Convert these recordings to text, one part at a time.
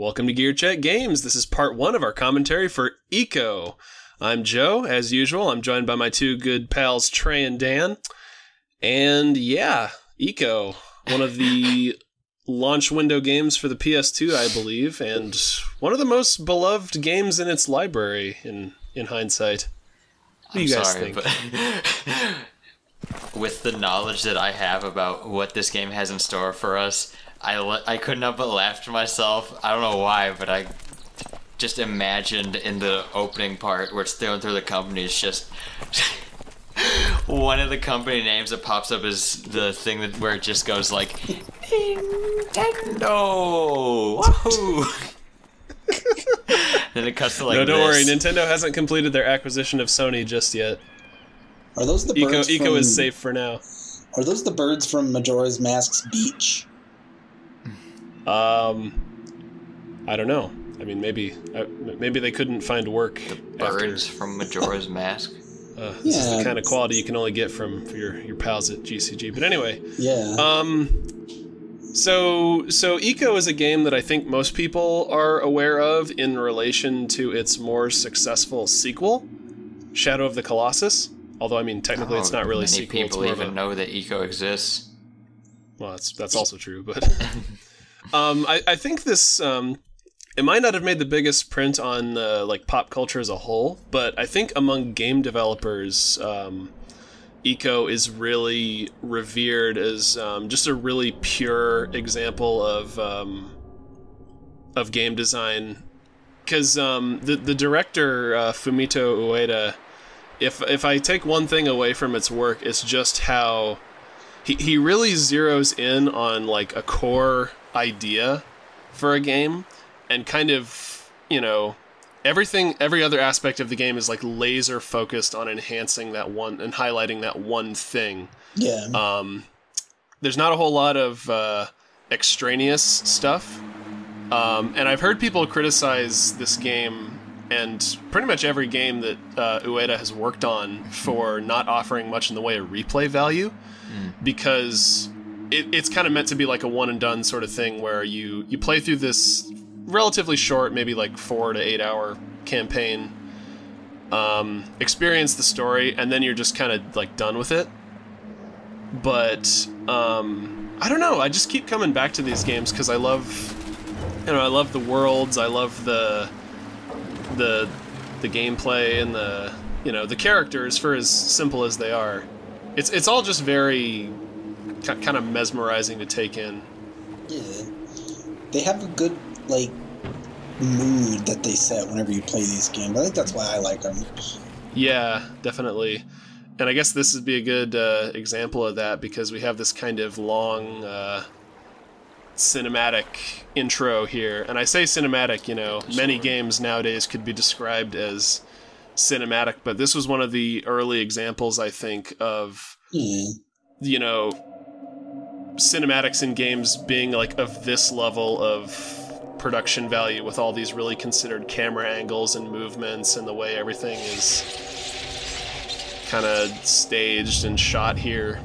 Welcome to GearCheckGames. This is part 1 of our commentary for Eco. I'm Joe, as usual. I'm joined by my two good pals, Trey and Dan. And yeah, Eco, one of the launch window games for the PS2, I believe, and one of the most beloved games in its library, in hindsight. What do you guys think? But with the knowledge that I have about what this game has in store for us, I couldn't help but laugh to myself. I don't know why, but I just imagined in the opening part where it's thrown through the company, it's just one of the company names that pops up is the thing that where it just goes like Nintendo. Wahoo! Then it cuts to like no, don't worry. this. Nintendo hasn't completed their acquisition of Sony just yet. Are those the birds Eco is safe for now. Are those the birds from Majora's Mask's beach? I don't know. I mean, maybe they couldn't find work. The birds from Majora's Mask. This is the kind of quality you can only get from your pals at GCG. But anyway, yeah. So Eco is a game that I think most people are aware of in relation to its more successful sequel, Shadow of the Colossus. Although, I mean, technically it's not really a sequel. Many people even know that Eco exists. Well, that's also true, but I think this it might not have made the biggest print on like pop culture as a whole, but I think among game developers, Eco is really revered as just a really pure example of game design, because the director Fumito Ueda, if I take one thing away from its work, it's just how he really zeroes in on like a core idea for a game, and kind of, you know, every other aspect of the game is like laser focused on enhancing that one and highlighting that one thing. Yeah. There's not a whole lot of extraneous stuff, and I've heard people criticize this game and pretty much every game that Ueda has worked on for not offering much in the way of replay value, because it's kind of meant to be like a one-and-done sort of thing where you play through this relatively short, maybe like 4 to 8 hour campaign, experience the story, and then you're just kind of like done with it. But I don't know, I just keep coming back to these games because I love the worlds, I love the gameplay and the characters, for as simple as they are. It's all just very kind of mesmerizing to take in. Yeah. They have a good, like, mood that they set whenever you play these games. I think that's why I like them. Yeah, definitely. And I guess this would be a good example of that, because we have this kind of long cinematic intro here. And I say cinematic, you know, many games nowadays could be described as cinematic, but this was one of the early examples, I think, of, you know, cinematics in games being like of this level of production value, with all these really considered camera angles and movements and the way everything is kind of staged and shot here.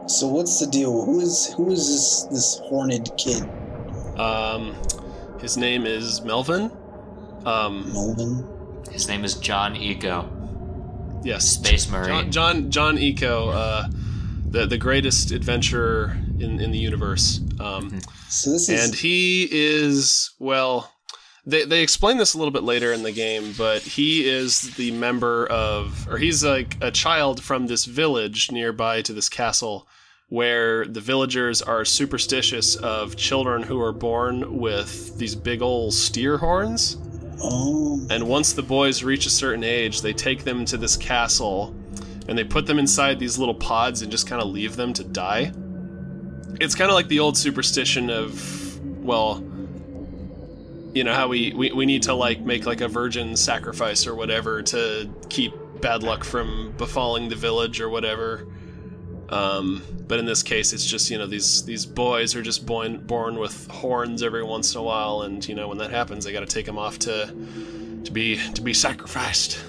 So what's the deal? Who is this horned kid? His name is Melvin. Melvin? His name is John Eco. Yes. Space Marine. John Eco, the greatest adventurer in the universe. So this is... And he is, well, they explain this a little bit later in the game, but he is the member of, or he's like a child from this village nearby to this castle, where the villagers are superstitious of children who are born with these big old steer horns. Oh. And once the boys reach a certain age, they take them to this castle, and they put them inside these little pods and just kind of leave them to die. It's kind of like the old superstition of, well, you know, how we need to like make like a virgin sacrifice or whatever to keep bad luck from befalling the village or whatever. But in this case, it's just, you know, these boys are just born with horns every once in a while, and you know, when that happens, they got to take them off to be sacrificed.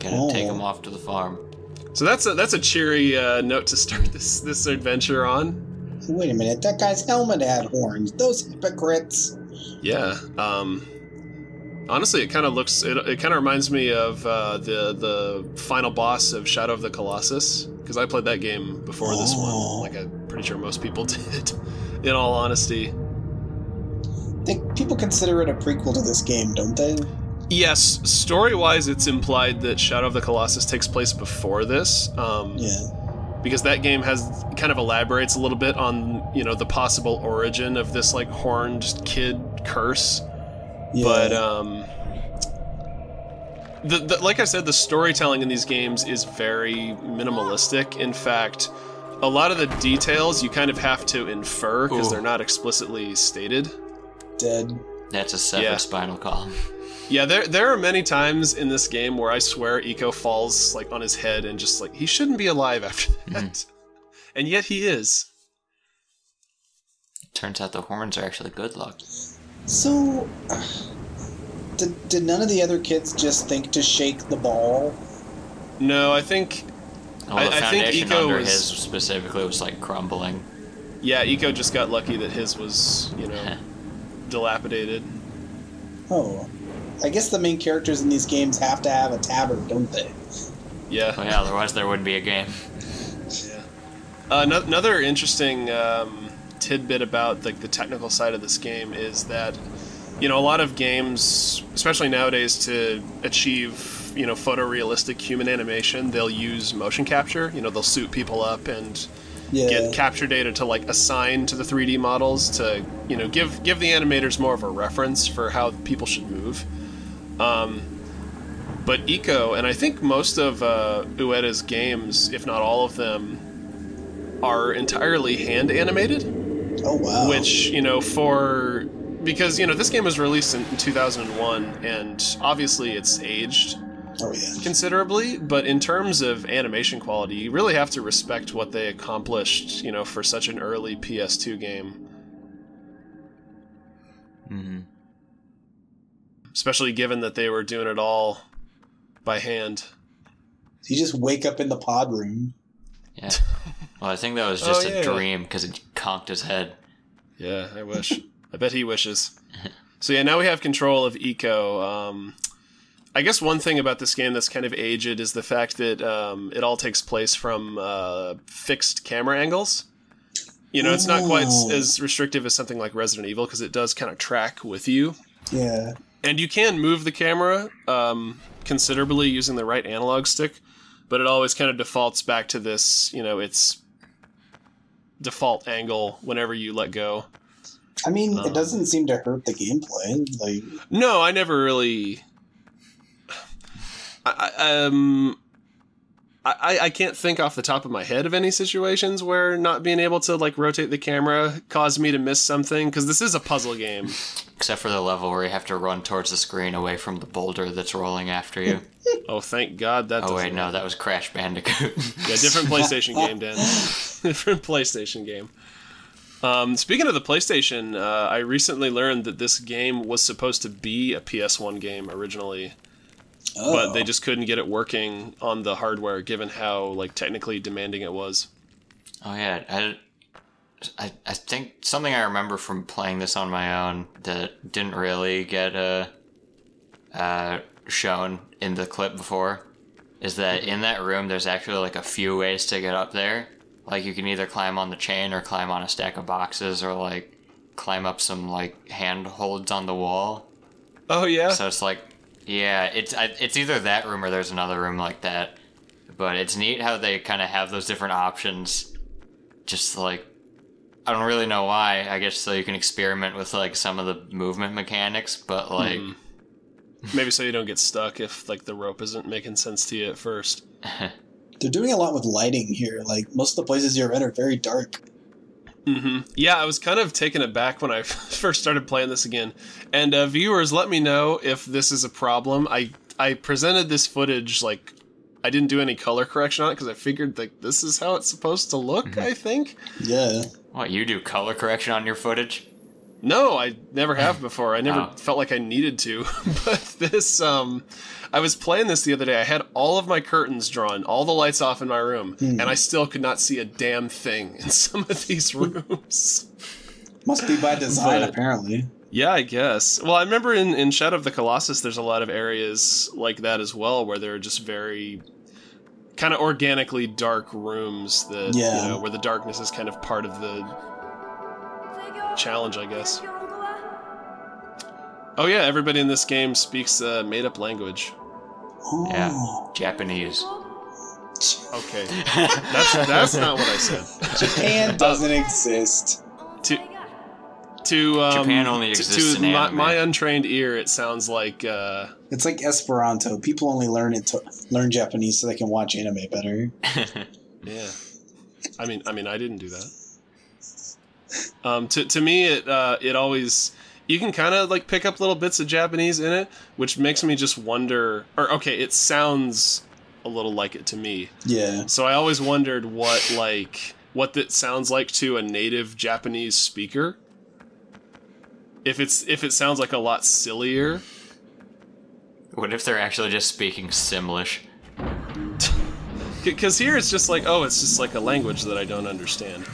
Gotta take them off to the farm. So that's a cheery note to start this adventure on. Wait a minute, that guy's helmet had horns. Those hypocrites. Yeah. Honestly, it kind of looks. It kind of reminds me of the final boss of Shadow of the Colossus, because I played that game before this one. Like I'm pretty sure most people did. In all honesty. People consider it a prequel to this game, don't they? Yes, story-wise, it's implied that Shadow of the Colossus takes place before this. Yeah. Because that game has kind of elaborates a little bit on, you know, the possible origin of this like horned kid curse. Yeah. But like I said, the storytelling in these games is very minimalistic. In fact, a lot of the details you kind of have to infer because they're not explicitly stated. Dead. That's a severed spinal column. Yeah, there are many times in this game where I swear Eco falls like on his head and just like he shouldn't be alive after that, and yet he is. Turns out the horns are actually good luck. So, did none of the other kids just think to shake the ball? No, I think. Well, the I think foundation Eco under was his specifically was like crumbling. Yeah, Eco just got lucky that his was, you know, dilapidated. Oh. I guess the main characters in these games have to have a tabard, don't they? Yeah. Well, yeah, otherwise there wouldn't be a game. Yeah. Another interesting tidbit about like the technical side of this game is that, you know, a lot of games, especially nowadays, to achieve, you know, photorealistic human animation, they'll use motion capture. You know, they'll suit people up and get capture data to like assign to the 3D models to, you know, give the animators more of a reference for how people should move. But Eco, and I think most of Ueda's games, if not all of them, are entirely hand animated. Oh wow! Which, you know, because, you know, this game was released in 2001, and obviously it's aged considerably, but in terms of animation quality, you really have to respect what they accomplished, you know, for such an early PS2 game. Mm-hmm. Especially given that they were doing it all by hand. You just wake up in the pod room. Yeah. Well, I think that was just a dream because it conked his head. Yeah, I wish. I bet he wishes. So yeah, now we have control of Eco. I guess one thing about this game that's kind of aged is the fact that it all takes place from fixed camera angles. You know, it's not quite as restrictive as something like Resident Evil because it does kind of track with you. Yeah. And you can move the camera considerably using the right analog stick, but it always kind of defaults back to this, you know, its default angle whenever you let go. I mean, it doesn't seem to hurt the gameplay. Like, no, I never really. I can't think off the top of my head of any situations where not being able to like rotate the camera caused me to miss something, because this is a puzzle game. Except for the level where you have to run towards the screen away from the boulder that's rolling after you. Oh, thank God that. Oh wait, no, that was Crash Bandicoot. Yeah, different PlayStation game, Dan. Different PlayStation game. Speaking of the PlayStation, I recently learned that this game was supposed to be a PS1 game originally. But they just couldn't get it working on the hardware, given how like technically demanding it was. Oh yeah, I think something I remember from playing this on my own that didn't really get shown in the clip before is that in that room there's actually like a few ways to get up there. Like you can either climb on the chain or climb on a stack of boxes or like climb up some like handholds on the wall. Oh yeah. So it's like. Yeah, it's either that room or there's another room like that. But it's neat how they kind of have those different options. Just like, I don't really know why. I guess so you can experiment with like some of the movement mechanics, but like... Maybe so you don't get stuck if like the rope isn't making sense to you at first. They're doing a lot with lighting here. Like, most of the places you're in are very dark. Mm-hmm. Yeah, I was kind of taken aback when I first started playing this again. And viewers, let me know if this is a problem. I presented this footage, like, I didn't do any color correction on it because I figured, like, this is how it's supposed to look, I think. Yeah. What, you do color correction on your footage? No, I never have before. I never felt like I needed to. But this, I was playing this the other day. I had all of my curtains drawn, all the lights off in my room, and I still could not see a damn thing in some of these rooms. Must be by design, apparently. Yeah, I guess. Well, I remember in Shadow of the Colossus, there's a lot of areas like that as well, where they're just very kind of organically dark rooms that, you know, where the darkness is kind of part of the challenge, I guess. Oh yeah, everybody in this game speaks made-up language. Yeah, Japanese. Okay, that's not what I said. Japan doesn't exist. Japan only exists in anime. My untrained ear, it sounds like it's like Esperanto. People only learn learn Japanese so they can watch anime better. Yeah, I mean, I didn't do that. To me, it always, you can kind of like pick up little bits of Japanese in it, which makes me just wonder. Or okay, it sounds a little like it to me. Yeah. So I always wondered what that sounds like to a native Japanese speaker. If it sounds like a lot sillier. What if they're actually just speaking Simlish? Because here it's just like, oh, it's just like a language that I don't understand.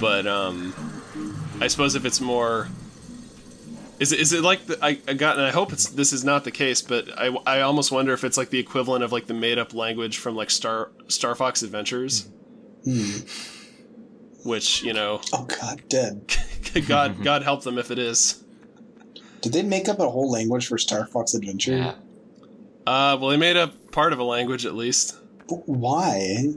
But I suppose if it's more, is it like and I hope this is not the case, but I almost wonder if it's like the equivalent of like the made up language from like Star Fox Adventures, which, you know. Oh God, dead. God help them if it is. Did they make up a whole language for Star Fox Adventure? Yeah. Well, they made up part of a language at least. But why?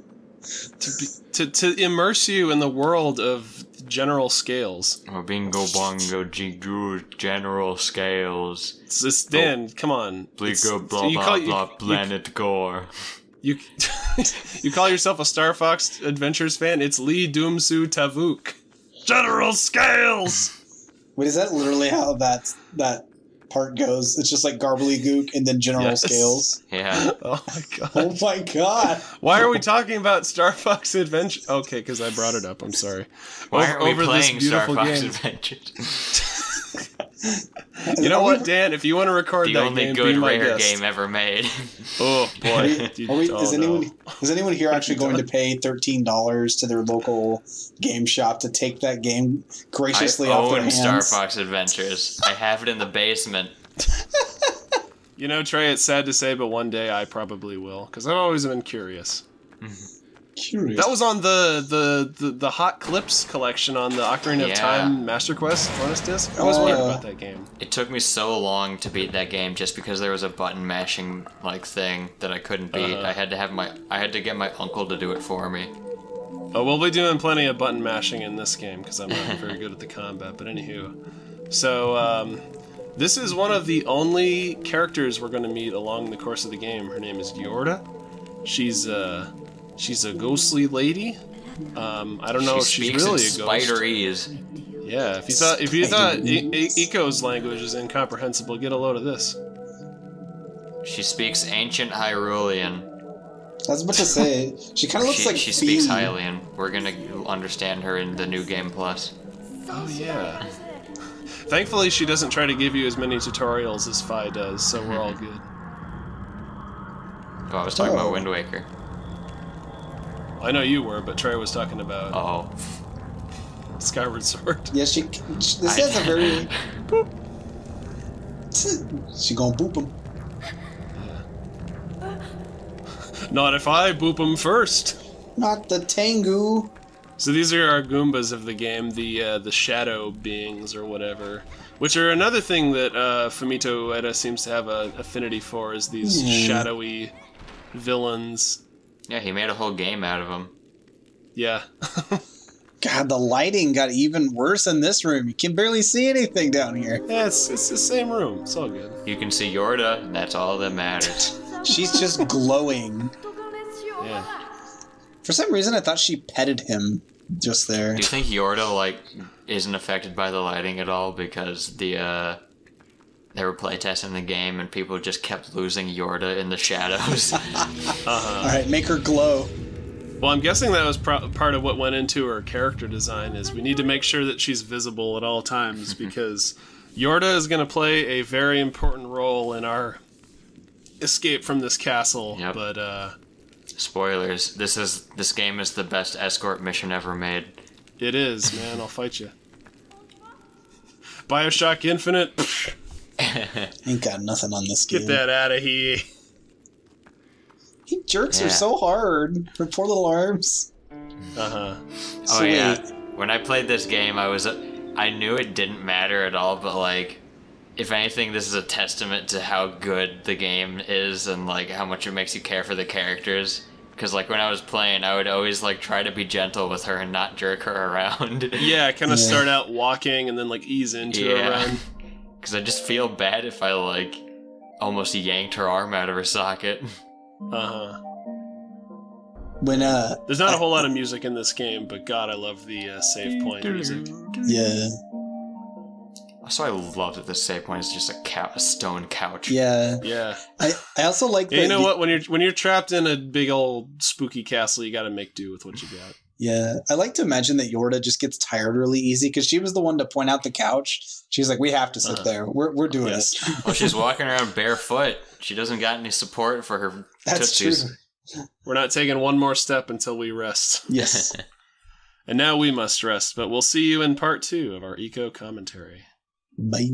To immerse you in the world of general scales. Oh, bingo bongo jigu general scales. It's this, Dan, come on. Bligo blah blah blah planet gore. You call yourself a Star Fox Adventures fan? It's Lee Doomsu Tavuk. General scales! Wait, is that literally how that part goes? It's just like gobbledygook and then general scales? Yeah. Oh my god. Oh my god. Why are we talking about Star Fox Adventure? Okay, because I brought it up. I'm sorry. Why aren't we playing Star Fox Adventures? You know what, Dan? If you want to record the that only game, good be my rare guest. Game ever made. Oh boy! Is anyone here actually going to pay $13 to their local game shop to take that game graciously off their hands? I own Star Fox Adventures. I have it in the basement. You know, Trey, it's sad to say, but one day I probably will, because I've always been curious. Curious. That was on the Hot Clips collection on the Ocarina of Time Master Quest bonus disc. I was wondering about that game. It took me so long to beat that game just because there was a button mashing like thing that I couldn't beat. I had to get my uncle to do it for me. Oh, we'll be doing plenty of button mashing in this game because I'm not very good at the combat. But anywho, so this is one of the only characters we're going to meet along the course of the game. Her name is Yorda. She's a ghostly lady. I don't know if she's really a ghost. Spiderese. Yeah, if you thought Eco's language is incomprehensible, get a load of this. She speaks ancient Hyrulean. I was about to say, she kind of looks like she speaks Hylian. We're gonna understand her in the new game plus. Oh yeah. Thankfully, she doesn't try to give you as many tutorials as Fi does, so we're all good. Oh, I was talking about Wind Waker. I know you were, but Trey was talking about Skyward Sword. Yeah, this has a very... boop. She gonna boop him. Yeah. Not if I boop him first. Not the Tengu. So these are our Goombas of the game, the shadow beings or whatever, which are another thing that Fumito Ueda seems to have an affinity for, is these shadowy villains. Yeah, he made a whole game out of them. Yeah. God, the lighting got even worse in this room. You can barely see anything down here. Yeah, it's the same room. It's all good. You can see Yorda, and that's all that matters. She's just glowing. Yeah. For some reason, I thought she petted him just there. Do you think Yorda, isn't affected by the lighting at all? Because they were playtesting the game, and people just kept losing Yorda in the shadows. Alright, make her glow. Well, I'm guessing that was part of what went into her character design, is we need to make sure that she's visible at all times, because Yorda is going to play a very important role in our escape from this castle. Yep. But spoilers, this game is the best escort mission ever made. It is, man. I'll fight you. BioShock Infinite. Ain't got nothing on this game. Get that out of here. He jerks her so hard. Her poor little arms. Uh-huh. Oh yeah. When I played this game, I knew it didn't matter at all, but like, if anything, this is a testament to how good the game is and like how much it makes you care for the characters. Because like when I was playing, I would always like try to be gentle with her and not jerk her around. Yeah, kind of start out walking and then like ease into her run. Because I just feel bad if I like almost yanked her arm out of her socket. Uh-huh. When there's not a whole lot of music in this game, but God, I love the save point music. Yeah. Also, I love that the save point is just a stone couch. Yeah. Yeah. I also like that. You know what? When you're trapped in a big old spooky castle, you got to make do with what you got. Yeah, I like to imagine that Yorda just gets tired really easy because she was the one to point out the couch. She's like, "We have to sit there. We're doing it." Well, she's walking around barefoot. She doesn't got any support for her tootsies. True. We're not taking one more step until we rest. Yes. And now we must rest, but we'll see you in part 2 of our eco commentary. Bye.